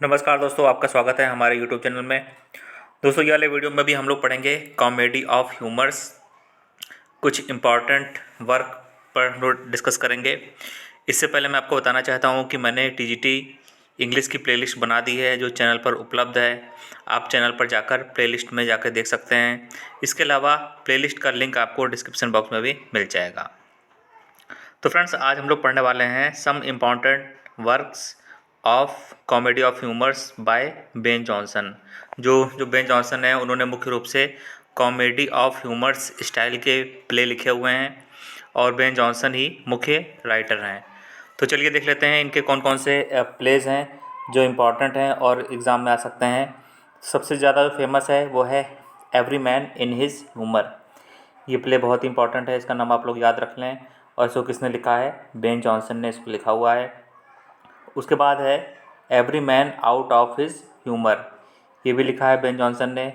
नमस्कार दोस्तों, आपका स्वागत है हमारे यूट्यूब चैनल में। दोस्तों, ये वाले वीडियो में भी हम लोग पढ़ेंगे कॉमेडी ऑफ ह्यूमर्स। कुछ इम्पॉर्टेंट वर्क पर हम लोग डिस्कस करेंगे। इससे पहले मैं आपको बताना चाहता हूँ कि मैंने टीजीटी इंग्लिश की प्लेलिस्ट बना दी है जो चैनल पर उपलब्ध है। आप चैनल पर जाकर प्लेलिस्ट में जाकर देख सकते हैं। इसके अलावा प्लेलिस्ट का लिंक आपको डिस्क्रिप्शन बॉक्स में भी मिल जाएगा। तो फ्रेंड्स, आज हम लोग पढ़ने वाले हैं some important works of comedy of humours by Ben Jonson. जो बेन जॉनसन है उन्होंने मुख्य रूप से कॉमेडी ऑफ ह्यूमर्स स्टाइल के प्ले लिखे हुए हैं और बेन जॉनसन ही मुख्य राइटर हैं। तो चलिए देख लेते हैं इनके कौन कौन से प्लेज हैं जो इम्पॉर्टेंट हैं और एग्ज़ाम में आ सकते हैं। सबसे ज़्यादा जो फेमस है वो है every man in his humour. ये प्ले बहुत ही इंपॉर्टेंट है, इसका नाम आप लोग याद रख लें। और इसको किसने लिखा है? बेन जॉनसन ने इसको लिखा हुआ है। उसके बाद है every man out of his humour. ये भी लिखा है बेन जॉनसन ने।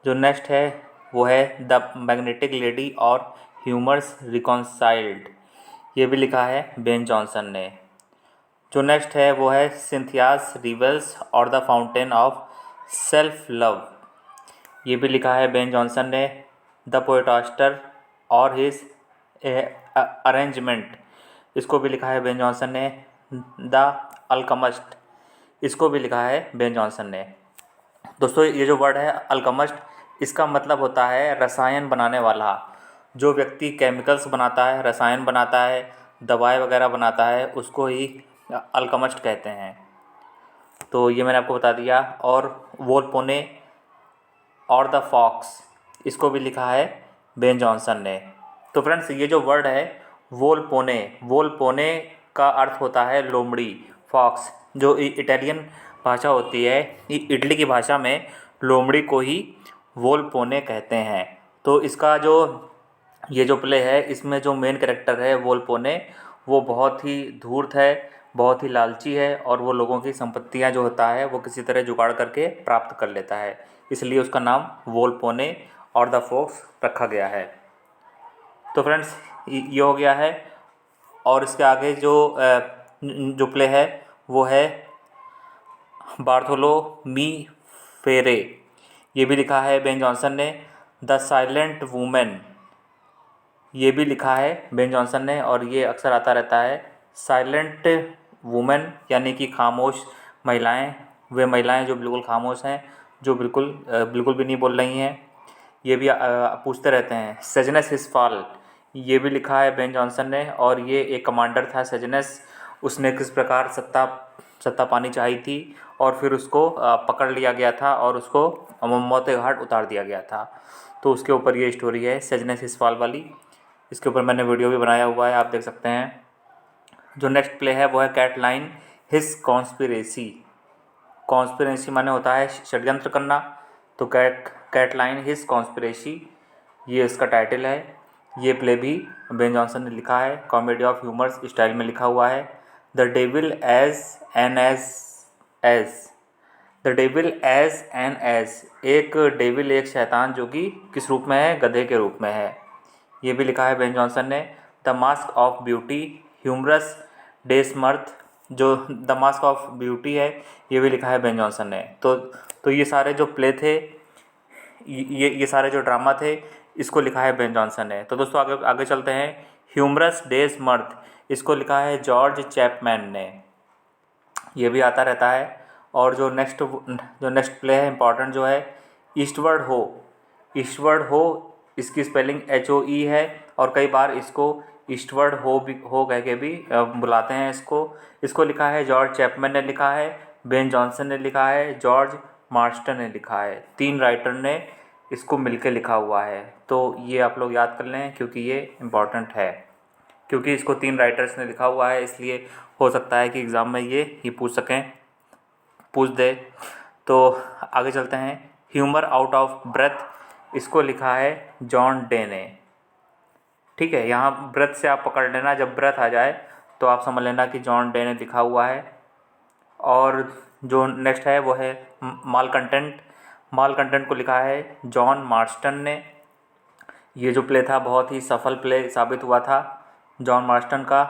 जो नेक्स्ट है वो है द मैग्नेटिक लेडी और ह्यूमर्स रिकॉन्साइल्ड। ये भी लिखा है बेन जॉनसन ने। जो नेक्स्ट है वो है सिंथियास रिवेल्स और the fountain of self love. ये भी लिखा है बेन जॉनसन ने। द पोएटास्टर और हिज अरेंजमेंट, इसको भी लिखा है बेन जॉनसन ने। द अल्कमस्ट, इसको भी लिखा है बेन जॉनसन ने। दोस्तों, ये जो वर्ड है अल्कमस्ट, इसका मतलब होता है रसायन बनाने वाला। जो व्यक्ति केमिकल्स बनाता है, रसायन बनाता है, दवाई वगैरह बनाता है, उसको ही अल्कमस्ट कहते हैं। तो ये मैंने आपको बता दिया। और वोल्पोने और द फॉक्स, इसको भी लिखा है बेन जॉनसन ने। तो फ्रेंड्स, ये जो वर्ड है वोल्पोने, वोल्पोने का अर्थ होता है लोमड़ी। फॉक्स जो इटालियन भाषा होती है, इटली की भाषा में लोमड़ी को ही वोल्पोने कहते हैं। तो इसका जो ये जो प्ले है, इसमें जो मेन कैरेक्टर है वोल्पोने, वो बहुत ही धूर्त है, बहुत ही लालची है और वो लोगों की संपत्तियां जो होता है वो किसी तरह जुगाड़ करके प्राप्त कर लेता है। इसलिए उसका नाम वोल्पोने और द फॉक्स रखा गया है। तो फ्रेंड्स, ये हो गया है। और इसके आगे जो प्ले है वो है बार्थोलो मी फेरे। ये भी लिखा है बेन जॉनसन ने। द साइलेंट वूमेन, ये भी लिखा है बेन जॉनसन ने और ये अक्सर आता रहता है। साइलेंट वुमेन यानी कि खामोश महिलाएं, वे महिलाएं जो बिल्कुल खामोश हैं, जो बिल्कुल भी नहीं बोल रही हैं। ये भी पूछते रहते हैं। सेजनस हिज फॉल, ये भी लिखा है बेन जॉनसन ने और ये एक कमांडर था सेजनस। उसने किस प्रकार सत्ता पानी चाहिए थी और फिर उसको पकड़ लिया गया था और उसको मौत घाट उतार दिया गया था। तो उसके ऊपर ये स्टोरी है सेजनस हिज फॉल वाली। इसके ऊपर मैंने वीडियो भी बनाया हुआ है, आप देख सकते हैं। जो नेक्स्ट प्ले है वो है कैटलाइन हिज कॉन्स्पिरेसी। कॉन्स्पिरेसी माने होता है षड्यंत्र करना। तो कैटलाइन हिज कॉन्स्पिरेसी, ये इसका टाइटल है। ये प्ले भी बेन जॉनसन ने लिखा है, कॉमेडी ऑफ ह्यूमर्स स्टाइल में लिखा हुआ है। The devil as the devil as एक डेविल, एक शैतान जो कि किस रूप में है? गधे के रूप में है। ये भी लिखा है बेन जॉनसन ने। The masque of beauty humorous डेसमर्थ, जो द मास्क ऑफ ब्यूटी है, ये भी लिखा है बेन जॉनसन ने। तो ये सारे जो प्ले थे, ये सारे जो ड्रामा थे, इसको लिखा है बेन जॉनसन ने। तो दोस्तों, आगे आगे चलते हैं। ह्यूमरस डेसमर्थ, इसको लिखा है जॉर्ज चैपमैन ने। ये भी आता रहता है। और जो नेक्स्ट प्ले है इंपॉर्टेंट जो है ईस्टवर्ड हो। ईस्टवर्ड हो, इसकी स्पेलिंग HOE है और कई बार इसको ईस्टवर्ड हो कह के भी बुलाते हैं इसको लिखा है जॉर्ज चैपमैन ने लिखा है, बेन जॉनसन ने लिखा है, जॉर्ज मार्स्टन ने लिखा है। 3 राइटर ने इसको मिलके लिखा हुआ है। तो ये आप लोग याद कर लें क्योंकि ये इम्पॉर्टेंट है। क्योंकि इसको 3 राइटर्स ने लिखा हुआ है, इसलिए हो सकता है कि एग्ज़ाम में ये पूछ दे। तो आगे चलते हैं। ह्यूमर आउट ऑफ ब्रेथ, इसको लिखा है जॉन डे ने। ठीक है, यहाँ ब्रेथ से आप पकड़ लेना, जब ब्रेथ आ जाए तो आप समझ लेना कि जॉन डे ने लिखा हुआ है। और जो नेक्स्ट है वो है माल कंटेंट को लिखा है जॉन मार्स्टन ने। ये जो प्ले था बहुत ही सफल प्ले साबित हुआ था जॉन मार्स्टन का।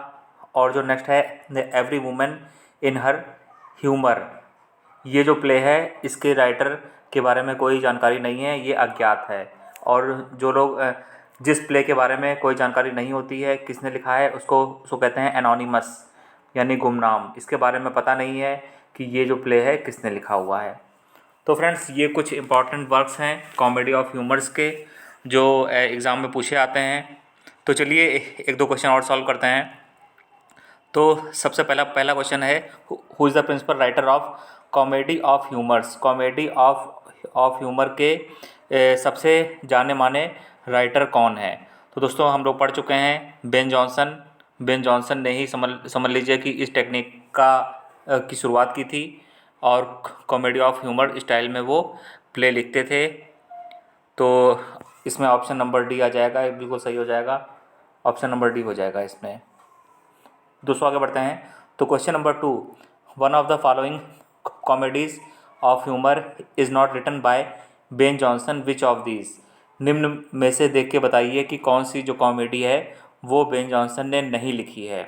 और जो नेक्स्ट है every women in her humour, ये जो प्ले है इसके राइटर के बारे में कोई जानकारी नहीं है, ये अज्ञात है। और जो लोग जिस प्ले के बारे में कोई जानकारी नहीं होती है किसने लिखा है, उसको कहते हैं एनोनिमस, यानी गुमनाम। इसके बारे में पता नहीं है कि ये जो प्ले है किसने लिखा हुआ है। तो फ्रेंड्स, ये कुछ इंपॉर्टेंट वर्क्स हैं कॉमेडी ऑफ ह्यूमर्स के जो एग्ज़ाम में पूछे आते हैं। तो चलिए एक दो क्वेश्चन और सॉल्व करते हैं। तो सबसे पहला क्वेश्चन है, who is the principal writer of comedy of humours. Comedy of humour के सबसे जाने माने राइटर कौन है? तो दोस्तों हम लोग पढ़ चुके हैं बेन जॉनसन ने ही समझ लीजिए कि इस टेक्निक की शुरुआत की थी और कॉमेडी ऑफ ह्यूमर स्टाइल में वो प्ले लिखते थे। तो इसमें ऑप्शन नंबर डी आ जाएगा, ये बिल्कुल सही हो जाएगा, ऑप्शन नंबर डी हो जाएगा इसमें। दोस्तों आगे बढ़ते हैं। तो question number 2, one of the following comedies of humour is not written by Ben Jonson, which of these. निम्न में से देख के बताइए कि कौन सी जो कॉमेडी है वो बेन जॉनसन ने नहीं लिखी है।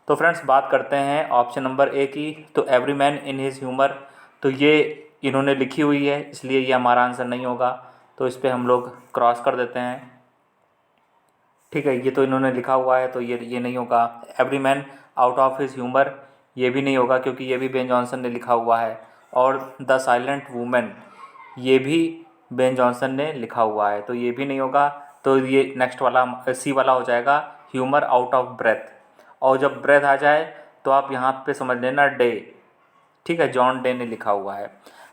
तो फ्रेंड्स बात करते हैं ऑप्शन नंबर ए की। तो every man in his humour, तो ये इन्होंने लिखी हुई है, इसलिए ये हमारा आंसर नहीं होगा। तो इस पर हम लोग क्रॉस कर देते हैं। ठीक है, ये तो इन्होंने लिखा हुआ है तो ये नहीं होगा। Every man out of his humour, ये भी नहीं होगा क्योंकि ये भी बेन जॉनसन ने लिखा हुआ है। और द साइलेंट वूमेन, ये भी बेन जॉनसन ने लिखा हुआ है, तो ये भी नहीं होगा। तो ये नेक्स्ट वाला सी वाला हो जाएगा, ह्यूमर आउट ऑफ ब्रेथ। और जब ब्रेथ आ जाए तो आप यहाँ पे समझ लेना डे, ठीक है, जॉन डे ने लिखा हुआ है।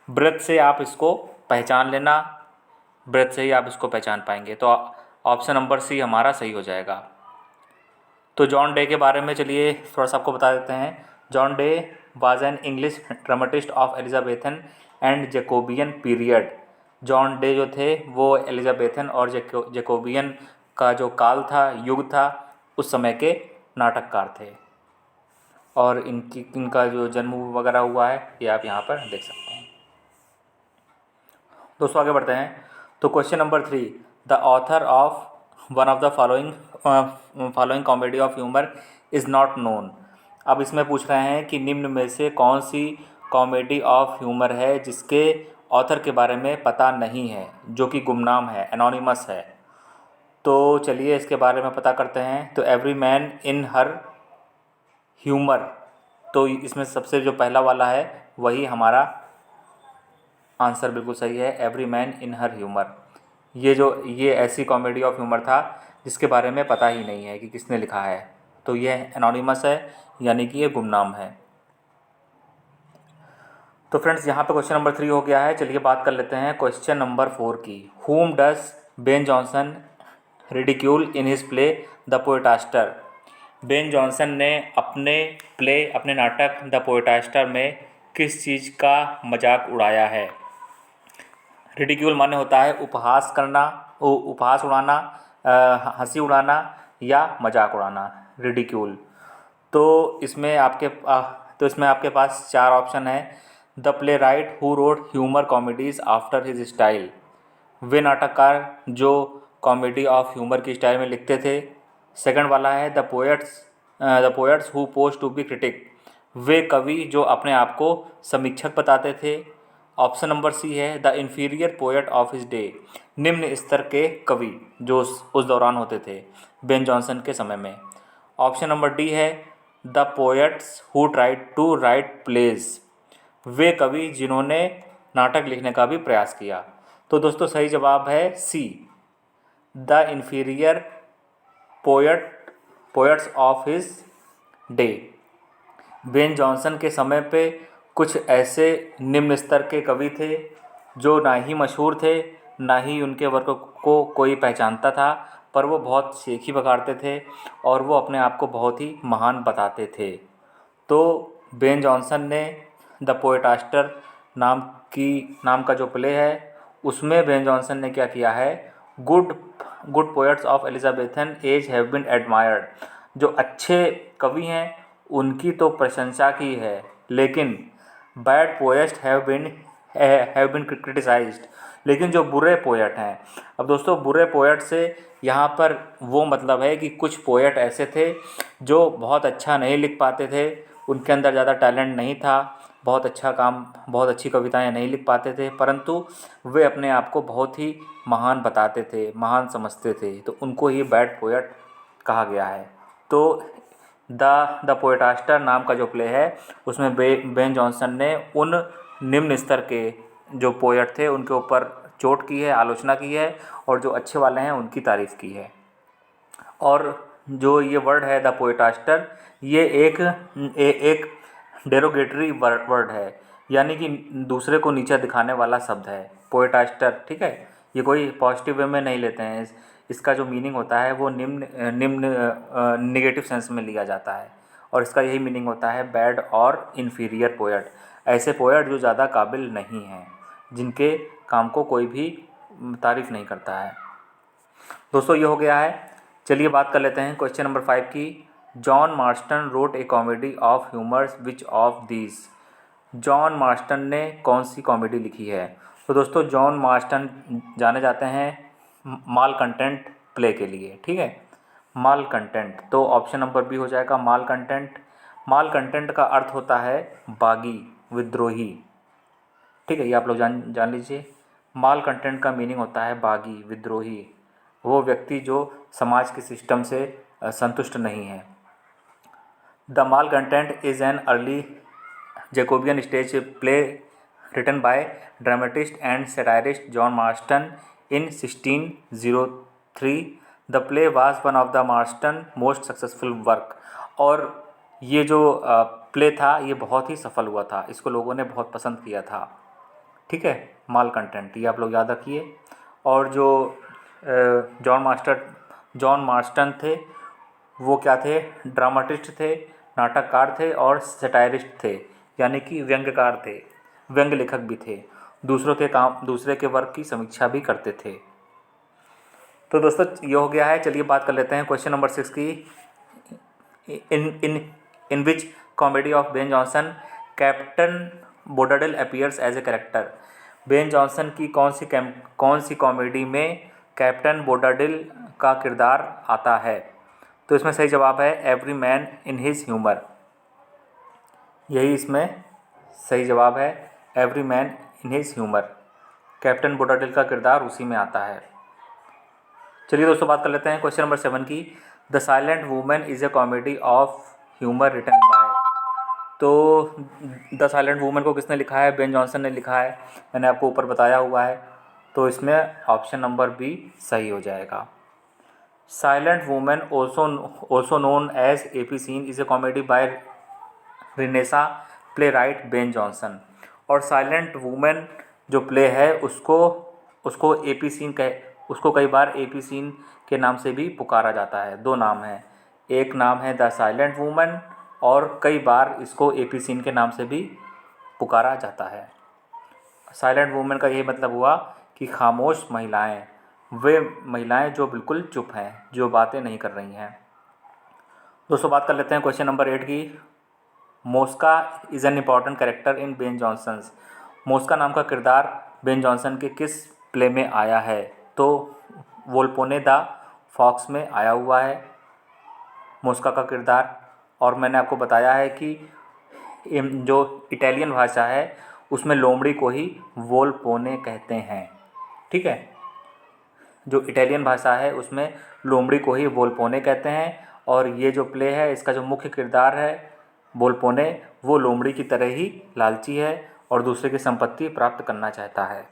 ब्रेथ से आप इसको पहचान लेना, ब्रेथ से ही आप इसको पहचान पाएंगे। तो ऑप्शन नंबर सी हमारा सही हो जाएगा। तो जॉन डे के बारे में चलिए थोड़ा सा आपको बता देते हैं। John Day was an English dramatist of Elizabethan and Jacobean period. John Day जो थे वो एलिजाबेथन और जैकोबियन का जो काल था, युग था, उस समय के नाटककार थे। और इनका जो जन्म वगैरह हुआ है ये आप यहाँ पर देख सकते हैं। दोस्तों आगे बढ़ते हैं। तो question number 3, the author of one of the following comedy of humour is not known. अब इसमें पूछ रहे हैं कि निम्न में से कौन सी कॉमेडी ऑफ ह्यूमर है जिसके ऑथर के बारे में पता नहीं है, जो कि गुमनाम है, एनोनिमस है। तो चलिए इसके बारे में पता करते हैं। तो एवरी मैन इन हर ह्यूमर, तो इसमें सबसे जो पहला वाला है वही हमारा आंसर बिल्कुल सही है, एवरी मैन इन हर ह्यूमर। ये ऐसी कॉमेडी ऑफ ह्यूमर था जिसके बारे में पता ही नहीं है कि किसने लिखा है, तो ये एनोनिमस है, यानी कि ये गुमनाम है। तो फ्रेंड्स यहाँ पे क्वेश्चन नंबर 3 हो गया है। चलिए बात कर लेते हैं क्वेश्चन नंबर 4 की। whom does Ben Jonson ridicule in his play the Poetaster. Ben Jonson ने अपने नाटक द पोएटास्टर में किस चीज़ का मजाक उड़ाया है? रिडिक्यूल माने होता है उपहास करना, उपहास उड़ाना, हंसी उड़ाना या मजाक उड़ाना, रिडिक्यूल। तो इसमें आपके पास 4 ऑप्शन है। The playwright who wrote humour comedies after his style, वे नाटककार जो कॉमेडी ऑफ ह्यूमर की स्टाइल में लिखते थे। सेकंड वाला है the poets who posed to be critic, वे कवि जो अपने आप को समीक्षक बताते थे। ऑप्शन नंबर सी है the inferior poet of his day, निम्न स्तर के कवि जो उस दौरान होते थे बेन जॉनसन के समय में। ऑप्शन नंबर डी है the poets who tried to write plays, वे कवि जिन्होंने नाटक लिखने का भी प्रयास किया। तो दोस्तों सही जवाब है C, the inferior poets of his day. Ben Jonson के समय पे कुछ ऐसे निम्न स्तर के कवि थे जो ना ही मशहूर थे, ना ही उनके वर्क को कोई पहचानता था, पर वो बहुत शेखी बखारते थे और वो अपने आप को बहुत ही महान बताते थे। तो बेन जॉनसन ने द पोएटास्टर नाम का जो प्ले है उसमें बेन जॉनसन ने क्या किया है, good poets of Elizabethan age have been admired, जो अच्छे कवि हैं उनकी तो प्रशंसा की है, लेकिन bad poets have been criticised, लेकिन जो बुरे पोएट हैं। अब दोस्तों बुरे पोएट से यहाँ पर वो मतलब है कि कुछ पोएट ऐसे थे जो बहुत अच्छा नहीं लिख पाते थे, उनके अंदर ज़्यादा टैलेंट नहीं था, बहुत अच्छा काम, बहुत अच्छी कविताएं नहीं लिख पाते थे, परंतु वे अपने आप को बहुत ही महान बताते थे, महान समझते थे, तो उनको ही बैड पोएट कहा गया है। तो द पोएटास्टर नाम का जो प्ले है उसमें बेन जॉनसन ने उन निम्न स्तर के जो पोएट थे उनके ऊपर चोट की है, आलोचना की है, और जो अच्छे वाले हैं उनकी तारीफ़ की है। और जो ये वर्ड है द पोएटास्टर, ये एक डेरोगेटरी वर्ड है, यानी कि दूसरे को नीचा दिखाने वाला शब्द है पोएटास्टर, ठीक है। ये कोई पॉजिटिव वे में नहीं लेते हैं। इसका जो मीनिंग होता है वो निगेटिव सेंस में लिया जाता है, और इसका यही मीनिंग होता है बैड और इन्फीरियर पोएट, ऐसे पोएट जो ज़्यादा काबिल नहीं हैं, जिनके काम को कोई भी तारीफ़ नहीं करता है। दोस्तों ये हो गया है। चलिए बात कर लेते हैं क्वेश्चन नंबर 5 की। John Marston wrote a comedy of humours which of these. John Marston ने कौन सी कॉमेडी लिखी है? तो दोस्तों जॉन मार्स्टन जाने जाते हैं माल कंटेंट प्ले के लिए, ठीक है। माल कंटेंट, तो ऑप्शन नंबर बी हो जाएगा माल कंटेंट। माल कंटेंट का अर्थ होता है बागी, विद्रोही, ठीक है। ये आप लोग जान लीजिए। माल कंटेंट का मीनिंग होता है बागी, विद्रोही, वो व्यक्ति जो समाज के सिस्टम से संतुष्ट नहीं है। The Malcontent is an early Jacobean stage play written by dramatist and satirist John Marston in 1603। The play was one of the Marston most successful work. और ये जो प्ले था ये बहुत ही सफल हुआ था, इसको लोगों ने बहुत पसंद किया था, ठीक है। माल कंटेंट ये आप लोग याद रखिए। और जो जॉन मार्स्टन थे वो क्या थे? ड्रामाटिस्ट थे, नाटककार थे और सैटायरिस्ट थे, यानी कि व्यंग्यकार थे, व्यंग्य लेखक भी थे, दूसरे के वर्क की समीक्षा भी करते थे। तो दोस्तों ये हो गया है। चलिए बात कर लेते हैं क्वेश्चन नंबर 6 की। In which comedy of Ben Jonson captain Bobadill appears as a character. Ben Jonson की कौन सी कॉमेडी में कैप्टन बोडाडेल का किरदार आता है? तो इसमें सही जवाब है every man in his humour. यही इसमें सही जवाब है, every man in his humour. Captain Bobadill का किरदार उसी में आता है। चलिए दोस्तों बात कर लेते हैं क्वेश्चन नंबर 7 की। The silent woman is a comedy of humour written by. तो द साइलेंट वूमेन को किसने लिखा है? बेन जॉनसन ने लिखा है, मैंने आपको ऊपर बताया हुआ है। तो इसमें ऑप्शन नंबर बी सही हो जाएगा। Silent woman also known as AP scene is a comedy by renaissance playwright Ben Jonson. और साइलेंट वूमेन जो प्ले है उसको AP सीन उसको कई बार AP सीन के नाम से भी पुकारा जाता है। दो नाम हैं, एक नाम है द साइलेंट वूमेन और कई बार इसको AP सीन के नाम से भी पुकारा जाता है। साइलेंट वूमेन का यही मतलब हुआ कि खामोश महिलाएं, वे महिलाएं जो बिल्कुल चुप हैं, जो बातें नहीं कर रही हैं। दोस्तों बात कर लेते हैं क्वेश्चन नंबर 8 की। Mosca is an important character in Ben Jonson's. Mosca नाम का किरदार बेन जॉनसन के किस प्ले में आया है? तो वोल्पोने द फॉक्स में आया हुआ है मोस्का का किरदार। और मैंने आपको बताया है कि जो इटालियन भाषा है उसमें लोमड़ी को ही वोल्पोने कहते हैं, ठीक है। जो इटालियन भाषा है उसमें लोमड़ी को ही वोल्पोने कहते हैं। और ये जो प्ले है इसका जो मुख्य किरदार है वोल्पोने, वो लोमड़ी की तरह ही लालची है और दूसरे की संपत्ति प्राप्त करना चाहता है।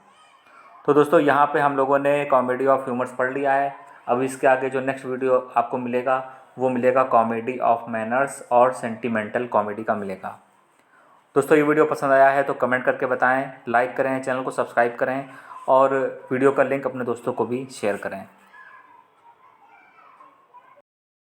तो दोस्तों यहाँ पे हम लोगों ने कॉमेडी ऑफ ह्यूमर्स पढ़ लिया है। अब इसके आगे जो नेक्स्ट वीडियो आपको मिलेगा वो मिलेगा कॉमेडी ऑफ मैनर्स और सेंटिमेंटल कॉमेडी का मिलेगा। दोस्तों ये वीडियो पसंद आया है तो कमेंट करके बताएं, लाइक करें, चैनल को सब्सक्राइब करें और वीडियो का लिंक अपने दोस्तों को भी शेयर करें।